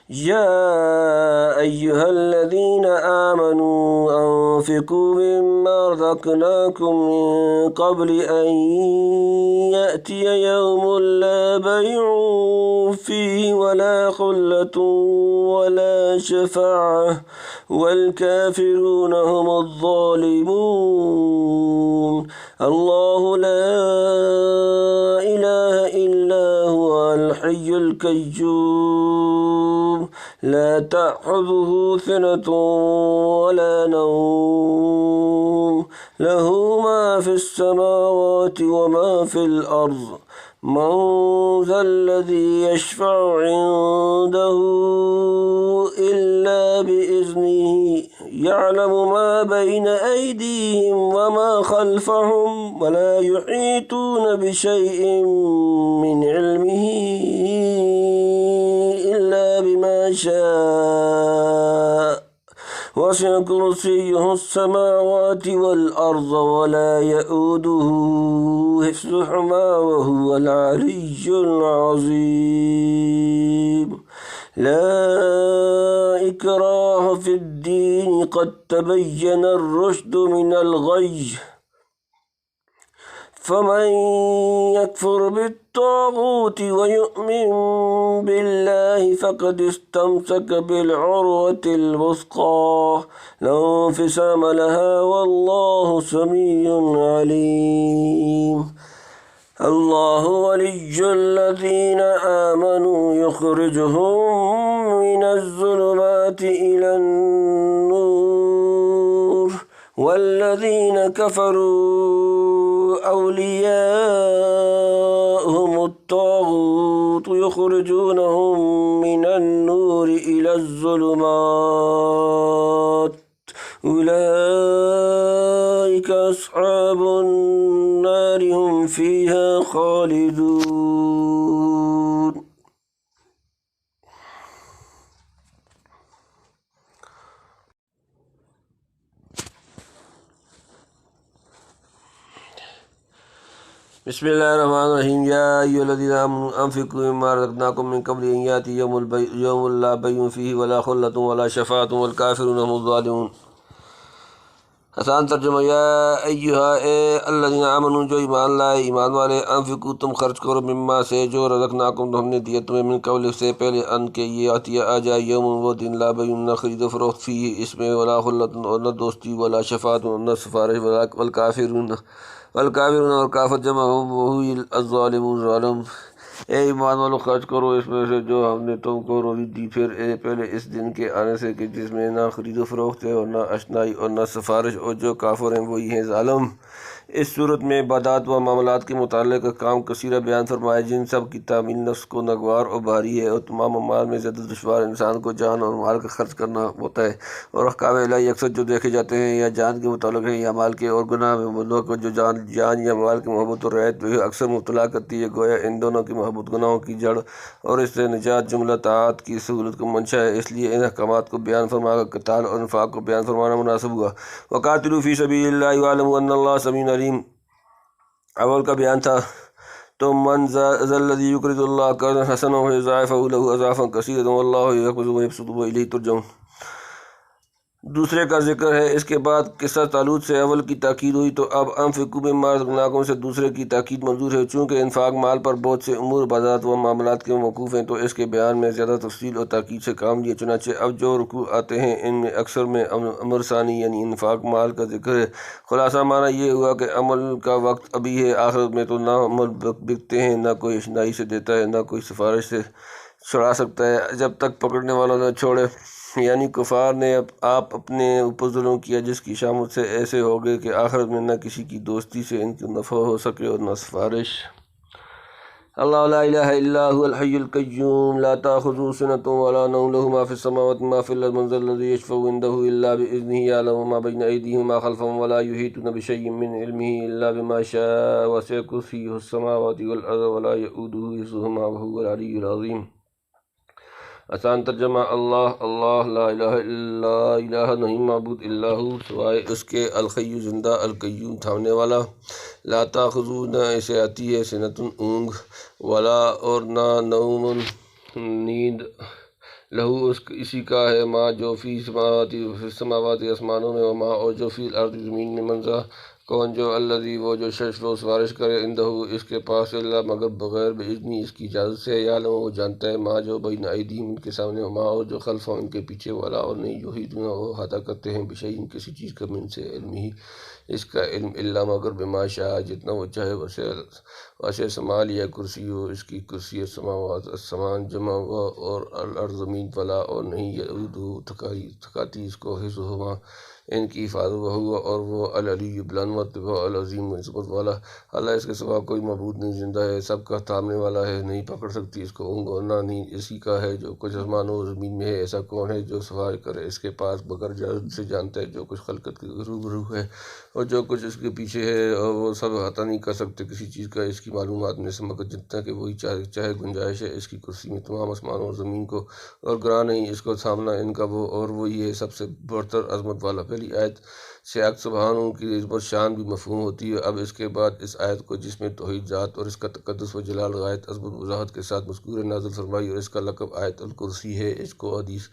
يا أيها الذين آمنوا أنفقوا مما رزقناكم من قبل أن يأتي يوم لا بيع فيه ولا خلة ولا شفاعة والكافرون هم الظالمون. الله لا إله إلا هو الحي القيوم لا تأخذه سنة ولا نوم له ما في السماوات وما في الأرض. من ذا الذي يشفع عنده إلا بإذنه يعلم ما بين أيديهم وما خلفهم ولا يحيطون بشيء من علمه إلا بما شاء وسع كرسيه السماوات والأرض ولا يؤوده حفظهما وهو العلي العظيم. لا إكراه في الدين قد تبين الرشد من الغي فمن يكفر بالطاغوت ويؤمن بالله فقد استمسك بالعروة الوثقى لا انفصام لها والله سميع عليم. الله ولي الذين آمنوا يخرجهم من الظلمات إلى النور والذين كفروا أولياءهم الطاغوت يخرجونهم من النور إلى الظلمات أولئك أصحاب النار هم فيها خالدون. بسم الله الرحمن الرحيم. يا أيها الذين آمنوا أنفقوا مما رزقناكم من قبل أن يأتي يوم لا بيع فيه ولا خلة ولا شفاعة والكافرون هم الظالمون. آسان ترجمہ یا ایہا اے الذین آمنوا جو ایمان لائے ایمان والے انفقوا تم خرچ کرو مما سے جو رزقناکم تو ہم نے دیا تمہیں من قبل سے پہلے ان کے یہ عطیہ آ جائے یوم وہ دن لا بیع نہ خرید و فروخت فی اس میں ولا خلت اور نہ دوستی ولا شفاعت اور نہ سفارش والکافرون اور کافر جمع وہی الظالمون ظالم. اے ایمان والو خرچ کرو اس میں سے جو ہم نے تم کو روزی دی پہلے اس دن کے آنے سے کہ جس میں نہ خرید و فروخت ہے اور نہ اشنائی اور نہ سفارش اور جو کافر ہیں وہی ہیں ظالم. اس صورت میں عبادات و معاملات کے متعلق کام کثیرہ بیان فرمائے جن سب کی تعمیل نفس کو ناگوار اور بھاری ہے اور تمام اعمال میں زیادہ دشوار انسان کو جان اور مال کا خرچ کرنا ہوتا ہے. اور احکام الہی اکثر جو دیکھے جاتے ہیں یا جان کے متعلق ہیں یا مال کے اور گناہ میں بندوں کو جو جان یا مال کی محبت اور رعایت بھی اکثر مبتلا کرتی ہے گویا ان دونوں کی محبت گناہوں کی جڑ اور اس سے نجات جملہ طاعت کی سہولت کا منشا ہے. اس لیے ان احکامات کو بیان فرما کر قتال اور انفاق کو بیان فرمانا مناسب ہوا. وقاتلوا فی سبیل اللہ واعلموا ان اللہ سمیع علیم اول کا بیان تھا. تو من ذا الذی یقرض اللہ قرضا حسنا فیضاعفہ لہ اضعافا کثیرا واللہ یقبض ویبسط والیہ ترجعون. دوسرے کا ذکر ہے. اس کے بعد قصہ طالوت سے اول کی تاکید ہوئی تو اب انفقوا مما رزقناکم سے دوسرے کی تاکید منظور ہے. چونکہ انفاق مال پر بہت سے امور عبادات و معاملات کے موقوف ہیں تو اس کے بیان میں زیادہ تفصیل اور تاکید سے کام لیا. چنانچہ اب جو رکوع آتے ہیں ان میں اکثر میں امر ثانی یعنی انفاق مال کا ذکر ہے. خلاصہ معنی یہ ہوا کہ عمل کا وقت ابھی ہے. آخرت میں تو نہ عمل بکتے ہیں نہ کوئی اشنائی سے دیتا ہے نہ کوئی سفارش سے چھڑا سکتا ہے جب تک پکڑنے والا نہ چھوڑے. یعنی کفار نے آپ اپنے اوپر ظلم کیا جس کی شامت سے ایسے ہو گئے کہ آخرت میں نہ کسی کی دوستی سے ان کی نفع ہو سکے اور نہ سفارش. اللہ لا الہ الا هو الحی القیوم لا تأخذه سنة ولا نوم له ما في السماوات ما في الأرض من ذا الذي يشفع عنده إلا بإذنه يعلم ما بين أيديهم وما خلفهم ولا يحيطون بشيء من علمه إلا بما شاء وسع كرسيه السماوات والأرض ولا يؤوده حفظهما وهو العلي العظيم. آسان ترجمہ اللہ لا الہ نہیں معبود الا ہو سوائے اس کے الحی زندہ القیوم تھامنے والا. لا تاخذو نہ اسے آتی ہے سنتن اونگ ولا اور نہ نوم نیند لہو اسی کا ہے ماں جو فی سماوات آسمانوں میں، وما اور جو فی الارض زمین میں، منزا کون جو الذی وہ جو ششو سفارش کرے عندہ اس کے پاس اللہ مگر بغیر باذنی اس کی اجازت سے، یعلم وہ جانتا ہے ماں جو بین ایدیہم ان کے سامنے، وما اور جو خلفہم ان کے پیچھے، ولا اور نہیں یحیطون وہ احاطہ کرتے ہیں بشیء کسی چیز کا من سے علم ہی اس کا علم، الا مگر بما شاء جتنا وہ چاہے، وسع سما لیا کرسی ہو اس کی کرسی السماوات آسمان جمع ہوا اور الارض زمین، فلا اور نہیں یعودہ تھکاتی اس کو حفظہما ان کی حفاظت، ہوا اور وہ العلی بلند مرتبہ العظیم نسبت والا، اللہ اس کے سوا کوئی معبود نہیں، زندہ ہے سب کا تھامنے والا ہے، نہیں پکڑ سکتی اس کو اونگ، اور نہ نہیں اسی کا ہے جو کچھ آسمانوں و زمین میں ہے، ایسا کون ہے جو سفارش کرے اس کے پاس بغیر اجازت سے، جانتا ہے جو کچھ خلقت کے روبرو ہے اور جو کچھ اس کے پیچھے ہے، اور وہ سب احاطہ نہیں کر سکتے کسی چیز کا اس کی معلومات میں سے مگر جتنا کہ وہی چاہے گنجائش ہے اس کی کرسی میں تمام آسمانوں اور زمین کو، اور گراں نہیں اس کو تھامنا ان کا وہ، اور وہی ہے سب سے برتر عظمت والا۔ پہلی آیت سے سبحانہ کی عظمت شان بھی مفہوم ہوتی ہے۔ اب اس کے بعد اس آیت کو جس میں توحید ذات اور اس کا تقدس و جلال غایت عظمت وضاحت کے ساتھ مذکور نازل فرمائی، اور اس کا لقب آیت الکرسی ہے، اس کو حدیث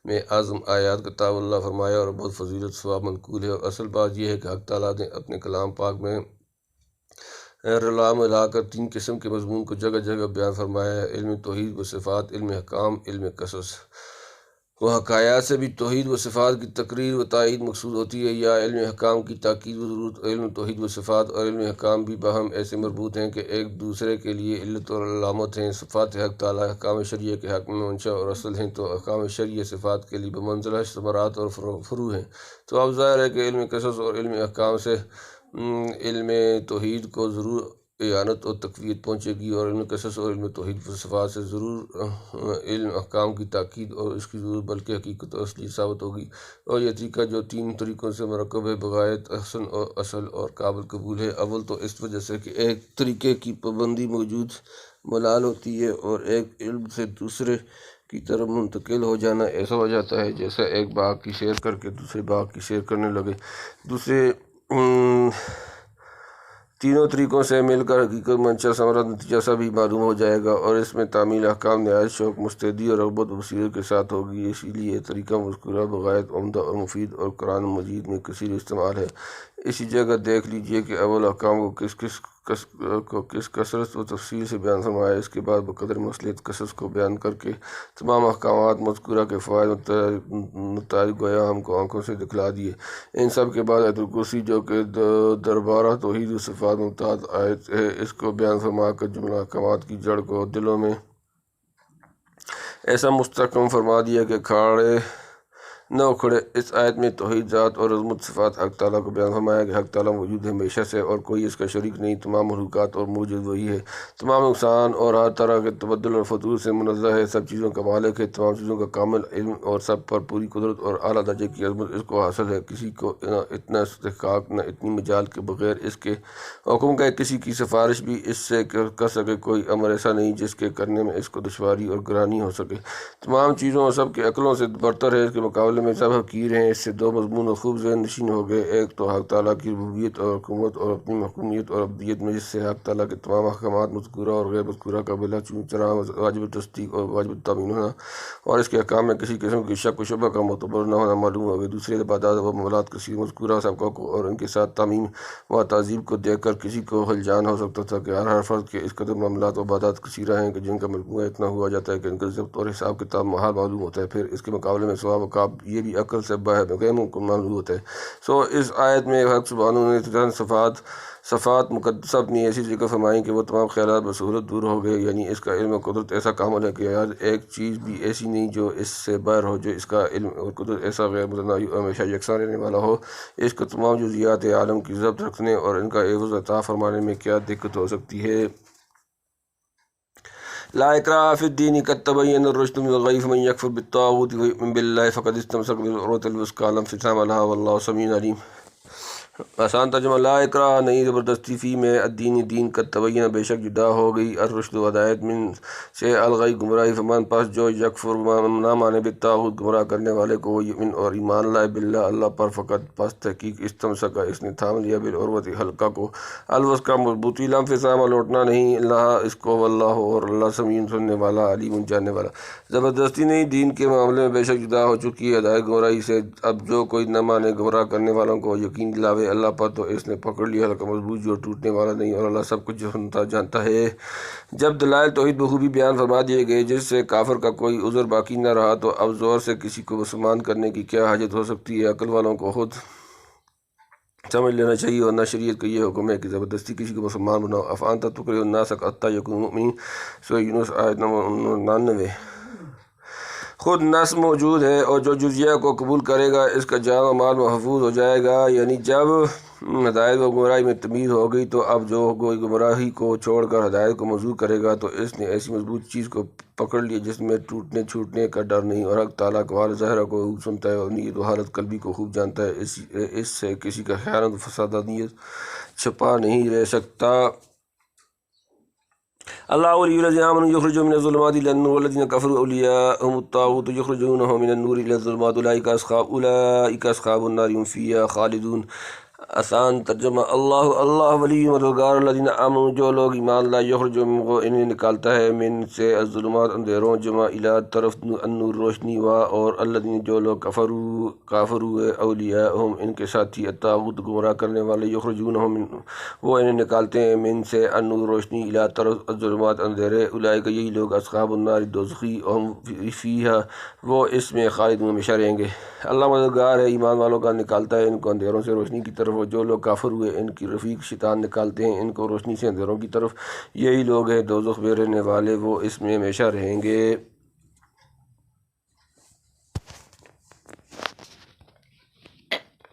میں اعظم آیات کتاب اللہ فرمایا اور بہت فضیلت ثواب منقول ہے، اور اصل بات یہ ہے کہ حق تعالیٰ نے اپنے کلام پاک میں رلا ملا کر تین قسم کے مضمون کو جگہ جگہ بیان فرمایا ہے، علم توحید و صفات، علم احکام، علم قصص و حکایات سے بھی توحید و صفات کی تقریر و تائید مقصود ہوتی ہے، یا علم احکام کی تاکید و ضرورت۔ علم توحید و صفات اور علم احکام بھی باہم ایسے مربوط ہیں کہ ایک دوسرے کے لیے علت اور علامت ہیں۔ صفات حق تعالیٰ احکام شرعیہ کے حق میں منشا اور اصل ہیں، تو احکام شرعیہ صفات کے لیے بمنزلہ ثمرات اور فروع ہیں۔ تو اب ظاہر ہے کہ علم قصص اور علم احکام سے علم توحید کو ضرور اعانت اور تقویت پہنچے گی، اور علم قصص اور علم توحید و صفات سے ضرور علم احکام کی تاکید اور اس کی ضرور بلکہ حقیقت و اصلی ثابت ہوگی۔ اور یہ طریقہ جو تین طریقوں سے مرکب ہے بغایت احسن اور اصل اور قابل قبول ہے۔ اول تو اس وجہ سے کہ ایک طریقے کی پابندی موجود ملال ہوتی ہے، اور ایک علم سے دوسرے کی طرف منتقل ہو جانا ایسا ہو جاتا ہے جیسا ایک باغ کی سیر کر کے دوسرے باغ کی سیر کرنے لگے۔ دوسرے تینوں طریقوں سے مل کر حقیقت منشا ثمرت نتیجہ سب ہی معلوم ہو جائے گا، اور اس میں تعمیل احکام نہایت شوق مستعدی اور رغبت و بصیرت کے ساتھ ہوگی۔ اسی لیے یہ طریقہ مذکورہ بغایت عمدہ اور مفید اور قرآن مجید میں کثیر استعمال ہے۔ اسی جگہ دیکھ لیجئے کہ اول احکام کو کس کثرت و تفصیل سے بیان فرمایا، اس کے بعد بقدر مصلحت قصص کو بیان کر کے تمام احکامات مذکورہ کے فوائد نتائج گویا ہم کو آنکھوں سے دکھلا دیے۔ ان سب کے بعد آیت الکرسی جو کہ دربارہ توحید و صفات ممتاز آیت ہے، اس کو بیان فرما کر جملہ احکامات کی جڑ کو دلوں میں ایسا مستحکم فرما دیا کہ کھاڑے نہ اکھڑے۔ اس آیت میں توحید ذات اور عظمت صفات حق تعالیٰ کو بیان فرمایا کہ حق تعالیٰ موجود ہے ہمیشہ سے اور کوئی اس کا شریک نہیں، تمام مخلوقات اور موجود وہی ہے، تمام نقصان اور ہر طرح کے تبدل اور فطور سے منزہ ہے، سب چیزوں کا مالک ہے، تمام چیزوں کا کامل علم اور سب پر پوری قدرت اور اعلیٰ درجے کی عظمت اس کو حاصل ہے۔ کسی کو نہ اتنا استحقاق نہ اتنی مجال کے بغیر اس کے حکم کا کسی کی سفارش بھی اس سے کر سکے، کوئی امر ایسا نہیں جس کے کرنے میں اس کو دشواری اور گرانی ہو سکے، تمام چیزوں اور سب کے عقلوں سے برتر ہے، اس کے مقابلے میں سب حقیر ہیں۔ اس سے دو مضمون اور خوب ذہن نشین ہو گئے، ایک تو حق تعالیٰ کی ربوبیت اور حکومت اور اپنی محکومیت اور عبدیت میں، جس سے حق تعالیٰ کے تمام احکامات مذکورہ اور غیر مذکورہ کا بلا چرا واجب تصدیق اور واجب تعمین ہونا، اور اس کے احکام میں کسی قسم کی شک و شبہ کا معتبر نہ ہونا معلوم ہو گئے۔ دوسرے عبادات و معاملات کثیر مذکورہ سبقوں کو اور ان کے ساتھ تعمیم و تہذیب کو دیکھ کر کسی کو ہلجان ہو سکتا تھا کہ ہر فرد کے اس قدر معاملات و عبادات کثیرہ ہیں کہ جن کا مجموعہ اتنا ہوا جاتا ہے کہ ان کا ضبط اور حساب کتاب محال معلوم ہوتا ہے، پھر اس کے مقابلے میں ثواب و عقاب یہ بھی عقل سے باہر غیر ممکن معلوم ہوتا ہے۔ اس آیت میں حق سبحانہ نے صفات مقدسہ اپنی ایسی ذکر فرمائی کہ وہ تمام خیالات بسہولت دور ہو گئے، یعنی اس کا علم و قدرت ایسا کامل ہے کہ یار ایک چیز بھی ایسی نہیں جو اس سے باہر ہو، جو اس کا علم اور قدرت ایسا غیر متنازع اور ہمیشہ یکساں رہنے والا ہو، اس کو تمام جزیات عالم کی ضبط رکھنے اور ان کا حفظ عطا فرمانے میں کیا دقت ہو سکتی ہے۔ لا اکراہ فی الدین قد تبین الرشد من الغی فمن یکفر بالطاغوت ویؤمن باللہ فقد استمسک بالعروۃ الوثقی لا انفصام لہا واللہ سمیع علیم۔ آسان ترجمہ لا اکراہ نہیں زبردستی فی میں الدین دین کا تبین بے شک جدا ہو گئی الرشد و ہدایت من سے الغی گمراہی فمان پاس جو یکفر نہ مانے بالطاغوت گمراہ کرنے والے کو یؤمن اور ایمان لائے باللہ اللہ پر فقط پس تحقیق استمسکا اس نے تھام لیا بالعروۃ حلقہ کو الوثقی مضبوطی لا انفصام لوٹنا نہیں اللہ اس کو واللہ اور اللہ سمیع سننے والا علیم جاننے والا۔ زبردستی نہیں دین کے معاملے میں بے شک جدا ہو چکی ہے ہدایت گمراہی سے، اب جو کوئی نہ مانے گمراہ کرنے والوں کو یقین دلاوے اللہ پر تو اس نے پکڑ لیا حلقہ مضبوط جو ٹوٹنے والا نہیں، اور اللہ سب کچھ سنتا جانتا ہے۔ جب دلائل توحید بخوبی بیان فرما دیے گئے جس سے کافر کا کوئی عذر باقی نہ رہا، تو اب زور سے کسی کو مسلمان کرنے کی کیا حاجت ہو سکتی ہے؟ عقل والوں کو خود سمجھ لینا چاہیے، اور نہ شریعت کا یہ حکم ہے کہ زبردستی کسی کو مسلمان بناؤ۔ افانت تکرہ الناس حتی یکونوا مؤمنین، سورہ یونس آیت نمبر 99۔ خود نص موجود ہے، اور جو جزیہ کو قبول کرے گا اس کا جان و مال محفوظ ہو جائے گا، یعنی جب ہدایت و گمراہی میں تمیز ہو گئی تو اب جو کوئی گمراہی کو چھوڑ کر ہدایت کو منظور کرے گا تو اس نے ایسی مضبوط چیز کو پکڑ لیا جس میں ٹوٹنے چھوٹنے کا ڈر نہیں، اور حق تعالیٰ اقوال ظاہرہ کو خوب سنتا ہے اور نیت و حالت قلبی کو خوب جانتا ہے، اس سے کسی کا خیانت و فسادہ نیت چھپا نہیں رہ سکتا۔ اللہ ولی الذین آمنوا یخرجهم من الظلمات الی النور والذین کفروا اولیاءهم الطاغوت یخرجونهم من النور الی الظلمات اولئک اصحاب النار هم فیہا خالدون۔ آسان ترجمہ اللہ ولی مددگار الذین آمنوا جو لوگ ایمان لائے یخرجهم وہ انہیں نکالتا ہے من سے الظلمات اندھیروں جمع الی طرف النور روشنی و، اور الذین جو لوگ کافر ہوئے اولیاءہم ان کے ساتھی الطاغوت گمراہ کرنے والے یخرجونہم وہ انہیں نکالتے ہیں من سے النور روشنی الی طرف الظلمات اندھیرے اولئک یہی لوگ اصحاب النار دوزخی ہم فیہا وہ اس میں خالدون ہمیشہ رہیں گے۔ اللہ مددگار ہے ایمان والوں کا، نکالتا ہے ان کو اندھیروں سے روشنی کی طرف، اور جو لوگ کافر ہوئے ان کی رفیق شیطان نکالتے ہیں ان کو روشنی سے اندھیروں کی طرف، یہی لوگ ہیں دوزخ میں رہنے والے وہ اس میں ہمیشہ رہیں گے۔